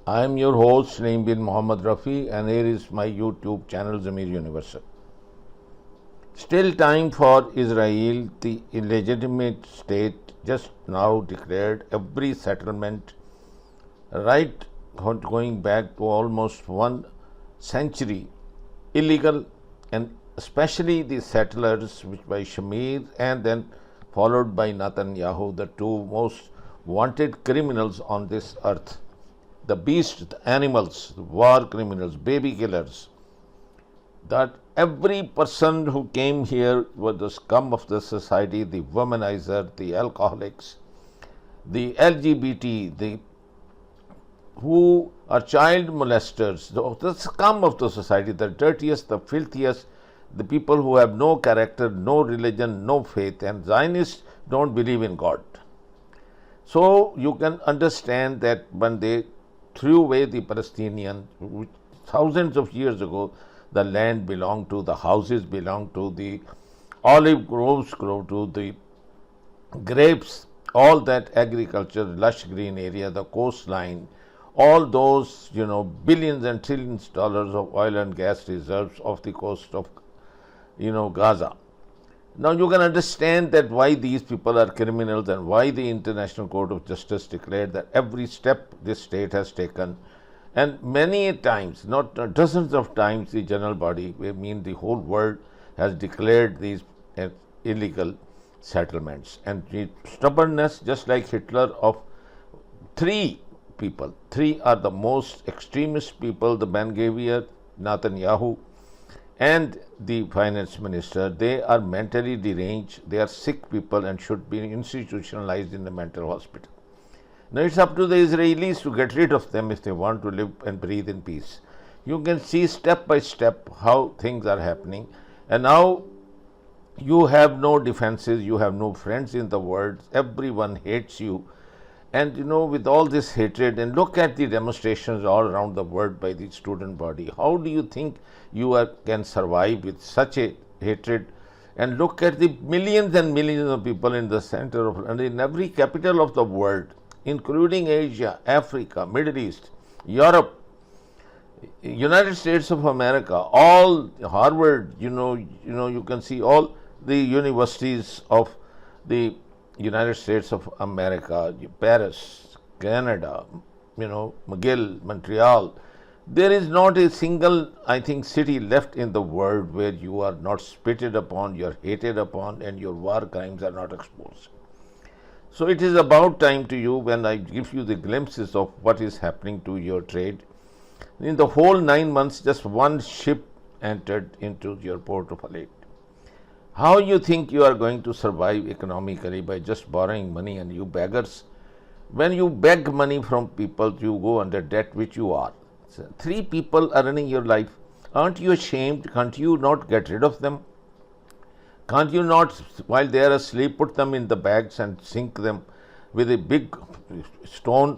I am your host, Naeem bin Mohammed Rafi, and here is my YouTube channel, Zamir Universal. Still time for Israel, the illegitimate state, just now declared every settlement, right going back to almost 1 century, illegal, and especially the settlers, which by Shamir and then followed by Natenyahu, the two most wanted criminals on this earth. The beasts, the animals, the war criminals, baby killers, that every person who came here was the scum of the society, the womanizer, the alcoholics, the LGBT, the who are child molesters, the scum of the society, the dirtiest, the filthiest, the people who have no character, no religion, no faith, and Zionists don't believe in God. So you can understand that when they threw away the Palestinians, which thousands of years ago the land belonged to, the houses belonged to, the olive groves grow to, the grapes, all that agriculture, lush green area, the coastline, all those billions and trillions dollars of oil and gas reserves off the coast of Gaza. Now you can understand that why these people are criminals and why the International Court of Justice declared that every step this state has taken, and many times, not dozens of times, the general body, I mean the whole world, has declared these illegal settlements. And the stubbornness, just like Hitler, of three are the most extremist people, the Ben-Gvir, Natenyahu, and the finance minister. They are mentally deranged, they are sick people and should be institutionalized in the mental hospital. Now it's up to the Israelis to get rid of them if they want to live and breathe in peace. You can see step by step how things are happening, and now you have no defenses, you have no friends in the world, everyone hates you. And with all this hatred, and look at the demonstrations all around the world by the student body, how do you think you can survive with such a hatred? And look at the millions and millions of people in the center of, and in every capital of the world, including Asia, Africa, Middle East, Europe, United States of America, all Harvard, you can see all the universities of the United States of America, Paris, Canada, McGill, Montreal. There is not a single, I think, city left in the world where you are not spitted upon, you are hated upon, and your war crimes are not exposed. So it is about time to you when I give you the glimpses of what is happening to your trade. In the whole 9 months, just one ship entered into your port of Eilat. How you think you are going to survive economically by just borrowing money? And you beggars, when you beg money from people, you go under debt, which you are. So 3 people are running your life. Aren't you ashamed? Can't you not get rid of them? Can't you not, while they are asleep, put them in the bags and sink them with a big stone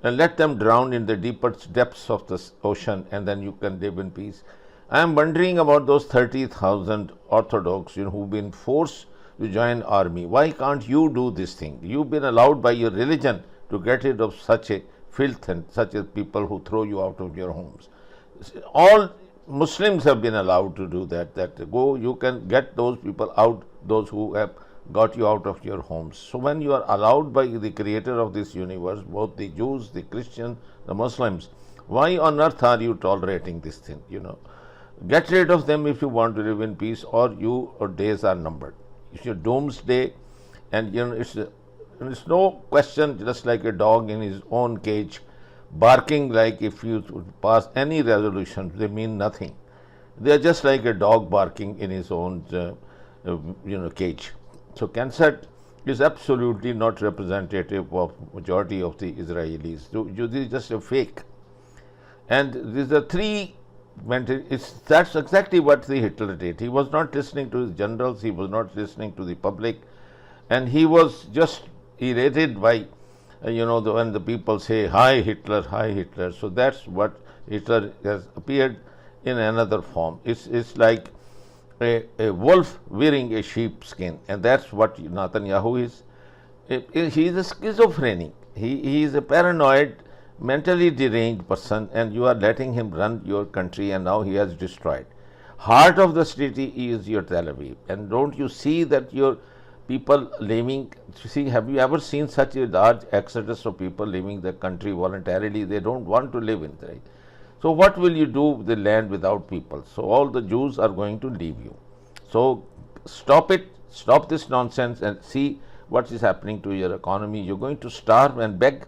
and let them drown in the deepest depths of the ocean, and then you can live in peace? I am wondering about those 30,000 Orthodox who've been forced to join army. Why can't you do this thing? You've been allowed by your religion to get rid of such a filth and such a people who throw you out of your homes. All Muslims have been allowed to do that, you can get those people out, those who have got you out of your homes. So when you are allowed by the creator of this universe, both the Jews, the Christians, the Muslims, why on earth are you tolerating this thing? Get rid of them if you want to live in peace, or your days are numbered. It's your doomsday, and it's no question, just like a dog in his own cage, barking like if you pass any resolution, they mean nothing. They are just like a dog barking in his own cage. So Knesset is absolutely not representative of majority of the Israelis. So this is just a fake. And these are three that's exactly what the Hitler did. He was not listening to his generals, he was not listening to the public, and he was just elated by, when the people say, hi Hitler, hi Hitler. So that's what Hitler has appeared in another form. It's like a wolf wearing a sheepskin, and that's what Natenyahu is. He is a schizophrenic. He is a paranoid, mentally deranged person, and you are letting him run your country, and now he has destroyed. Heart of the city is your Tel Aviv, and don't you see that your people leaving? See, have you ever seen such a large exodus of people leaving the country voluntarily? They don't want to live in it. So what will you do with the land without people? So all the Jews are going to leave you. So stop it, stop this nonsense, and see what is happening to your economy. You're going to starve and beg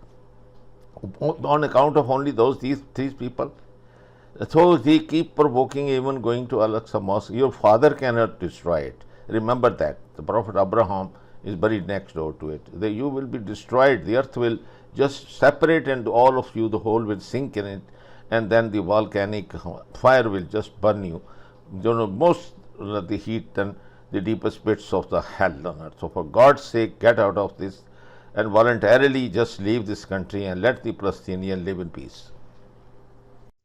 on account of only these people. So they keep provoking, even going to Al-Aqsa Mosque. Your father cannot destroy it. Remember that. The Prophet Abraham is buried next door to it. You will be destroyed. The earth will just separate, and all of you, the whole will sink in it, and then the volcanic fire will just burn you. Most of the heat and the deepest pits of the hell on earth. So for God's sake, get out of this and voluntarily just leave this country and let the Palestinians live in peace.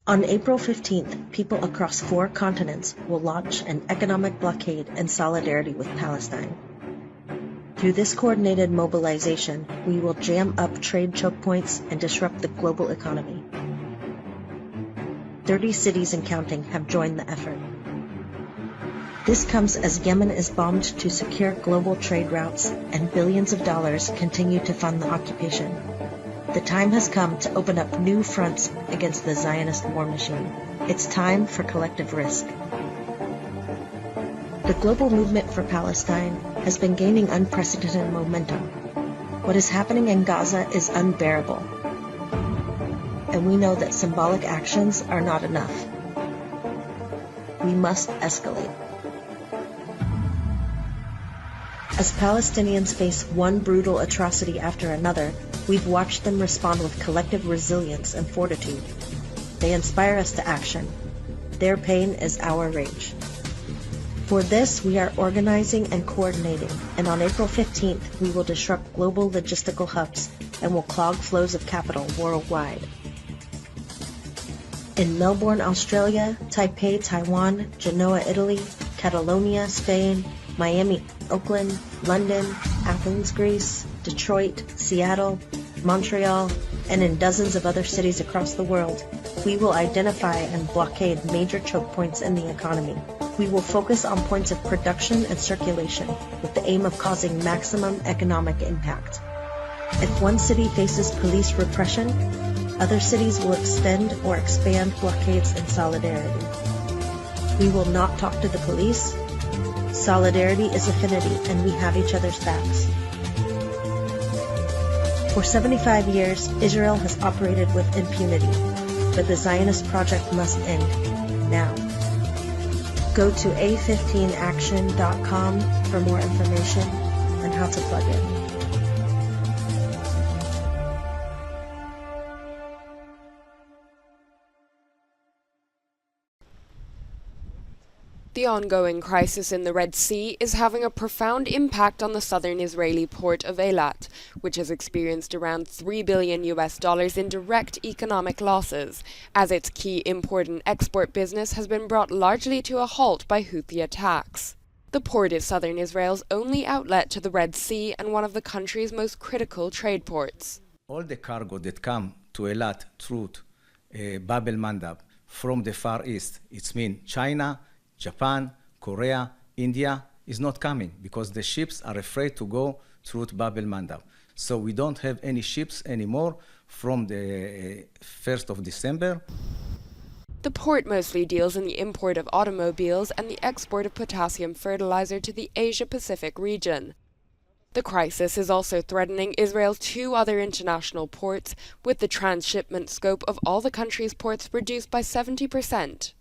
On April 15th, people across 4 continents will launch an economic blockade in solidarity with Palestine. Through this coordinated mobilization, we will jam up trade choke points and disrupt the global economy. 30 cities and counting have joined the effort. This comes as Yemen is bombed to secure global trade routes, and billions of dollars continue to fund the occupation. The time has come to open up new fronts against the Zionist war machine. It's time for collective risk. The global movement for Palestine has been gaining unprecedented momentum. What is happening in Gaza is unbearable, and we know that symbolic actions are not enough. We must escalate. As Palestinians face one brutal atrocity after another, we've watched them respond with collective resilience and fortitude. They inspire us to action. Their pain is our rage. For this, we are organizing and coordinating, and on April 15th, we will disrupt global logistical hubs and will clog flows of capital worldwide. In Melbourne, Australia, Taipei, Taiwan, Genoa, Italy, Catalonia, Spain, Miami, Oakland, London, Athens, Greece, Detroit, Seattle, Montreal, and in dozens of other cities across the world, we will identify and blockade major choke points in the economy. We will focus on points of production and circulation with the aim of causing maximum economic impact. If one city faces police repression, other cities will extend or expand blockades in solidarity. We will not talk to the police. Solidarity is affinity, and we have each other's backs. For 75 years, Israel has operated with impunity, but the Zionist project must end now. Go to a15action.com for more information on how to plug in. The ongoing crisis in the Red Sea is having a profound impact on the southern Israeli port of Eilat, which has experienced around $3 billion in direct economic losses, as its key import and export business has been brought largely to a halt by Houthi attacks. The port is southern Israel's only outlet to the Red Sea and one of the country's most critical trade ports. All the cargo that come to Eilat through Bab el-Mandab from the Far East, it's mean China, Japan, Korea, India, is not coming because the ships are afraid to go through Bab el-Mandab. So we don't have any ships anymore from the 1st of December. The port mostly deals in the import of automobiles and the export of potassium fertilizer to the Asia-Pacific region. The crisis is also threatening Israel's 2 other international ports, with the transshipment scope of all the country's ports reduced by 70%.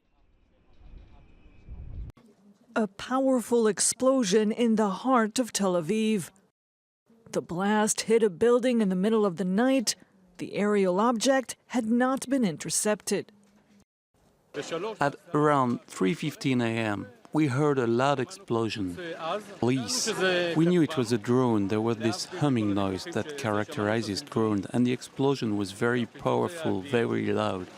A powerful explosion in the heart of Tel Aviv. The blast hit a building in the middle of the night. The aerial object had not been intercepted. At around 3:15 a.m., we heard a loud explosion. Police. We knew it was a drone. There was this humming noise that characterizes drones, and the explosion was very powerful, very loud.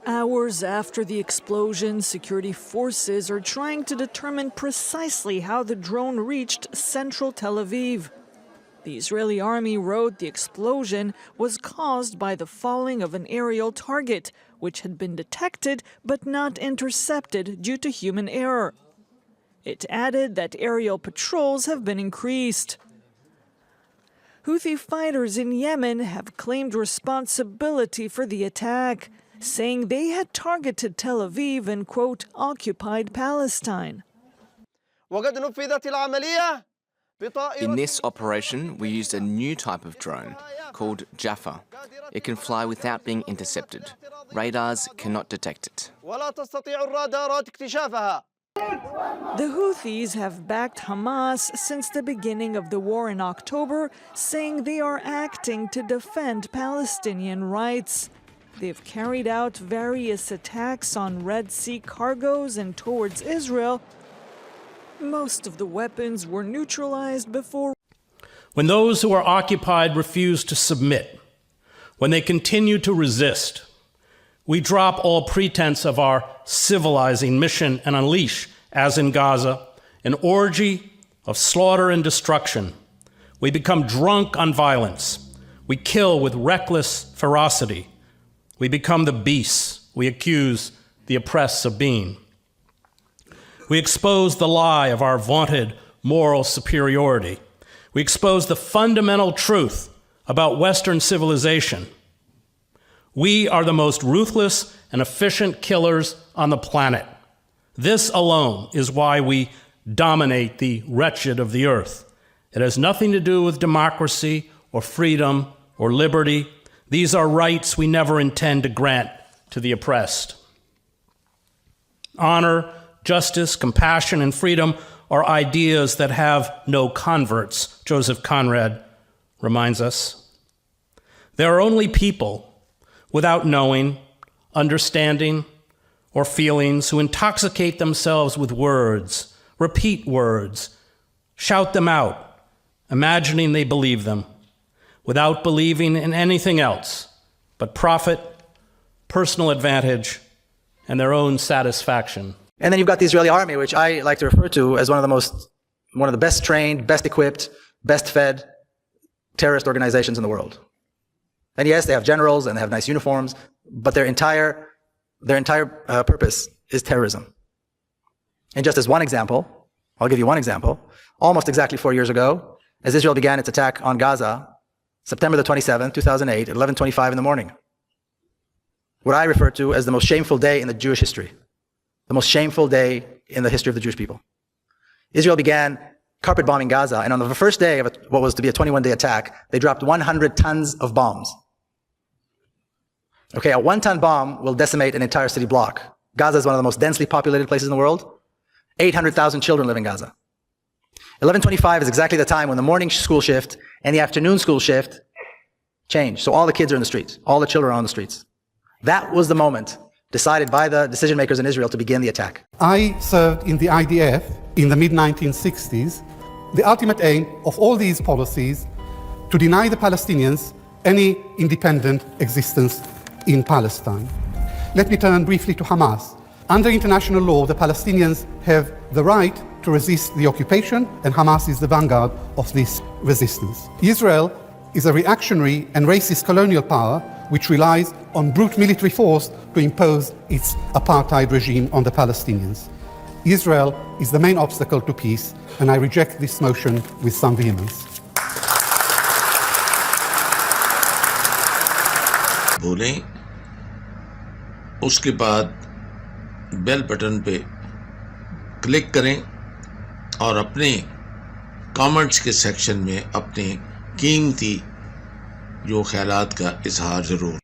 Hours after the explosion, security forces are trying to determine precisely how the drone reached central Tel Aviv. The Israeli army wrote the explosion was caused by the falling of an aerial target, which had been detected but not intercepted due to human error. It added that aerial patrols have been increased. Houthi fighters in Yemen have claimed responsibility for the attack, saying they had targeted Tel Aviv and, quote, occupied Palestine. In this operation, we used a new type of drone called Jaffa. It can fly without being intercepted. Radars cannot detect it. The Houthis have backed Hamas since the beginning of the war in October, saying they are acting to defend Palestinian rights. They've carried out various attacks on Red Sea cargoes and towards Israel. Most of the weapons were neutralized before. When those who are occupied refuse to submit, when they continue to resist, we drop all pretense of our civilizing mission and unleash, as in Gaza, an orgy of slaughter and destruction. We become drunk on violence. We kill with reckless ferocity. We become the beasts we accuse the oppressed of being. We expose the lie of our vaunted moral superiority. We expose the fundamental truth about Western civilization. We are the most ruthless and efficient killers on the planet. This alone is why we dominate the wretched of the earth. It has nothing to do with democracy or freedom or liberty. These are rights we never intend to grant to the oppressed. Honor, justice, compassion, and freedom are ideas that have no converts, Joseph Conrad reminds us. There are only people without knowing, understanding, or feelings who intoxicate themselves with words, repeat words, shout them out, imagining they believe them, without believing in anything else but profit, personal advantage, and their own satisfaction. And then you've got the Israeli army, which I like to refer to as one of the best trained, best equipped, best fed terrorist organizations in the world. And yes, they have generals and they have nice uniforms, but their entire purpose is terrorism. And just as one example, I'll give you one example. Almost exactly 4 years ago, as Israel began its attack on Gaza, September the 27th, 2008, at 11:25 in the morning, what I refer to as the most shameful day in the Jewish history. The most shameful day in the history of the Jewish people. Israel began carpet bombing Gaza, and on the first day of what was to be a 21-day attack, they dropped 100 tons of bombs. Okay, a 1-ton bomb will decimate an entire city block. Gaza is one of the most densely populated places in the world. 800,000 children live in Gaza. 11:25 is exactly the time when the morning school shift and the afternoon school shift change. So all the kids are in the streets. All the children are on the streets. That was the moment decided by the decision makers in Israel to begin the attack. I served in the IDF in the mid-1960s. The ultimate aim of all these policies to deny the Palestinians any independent existence in Palestine. Let me turn briefly to Hamas. Under international law, the Palestinians have the right to resist the occupation, and Hamas is the vanguard of this resistance. Israel is a reactionary and racist colonial power which relies on brute military force to impose its apartheid regime on the Palestinians. Israel is the main obstacle to peace, and I reject this motion with some vehemence. भूलें, उसके बाद bell button पे click करें और अपने comments के section में अपने कीमती जो ख्यालात का इजहार ज़रूर